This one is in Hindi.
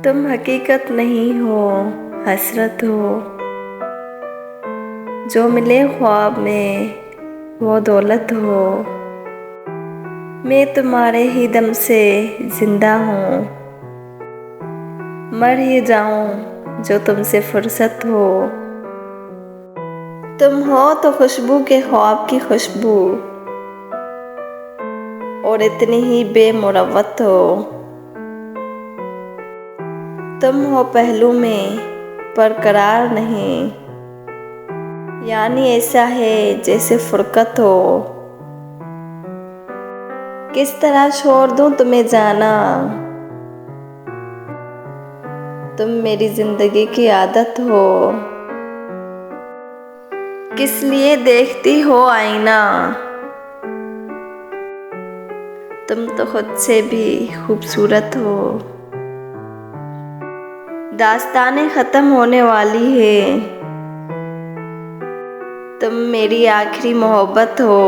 तुम हकीकत नहीं हो, हसरत हो। जो मिले ख्वाब में वो दौलत हो। मैं तुम्हारे ही दम से जिंदा हूँ। मर ही जाऊँ जो तुमसे फुर्सत हो। तुम हो तो खुशबू के ख्वाब की खुशबू, और इतनी ही बेमुरव्वत हो। तुम हो पहलू में पर करार नहीं, यानी ऐसा है जैसे फुरकत हो। किस तरह छोड़ दूं तुम्हें जाना, तुम मेरी जिंदगी की आदत हो। किस लिए देखती हो आईना, तुम तो खुद से भी खूबसूरत हो। दास्तानें ख़त्म होने वाली है, तुम मेरी आखिरी मोहब्बत हो।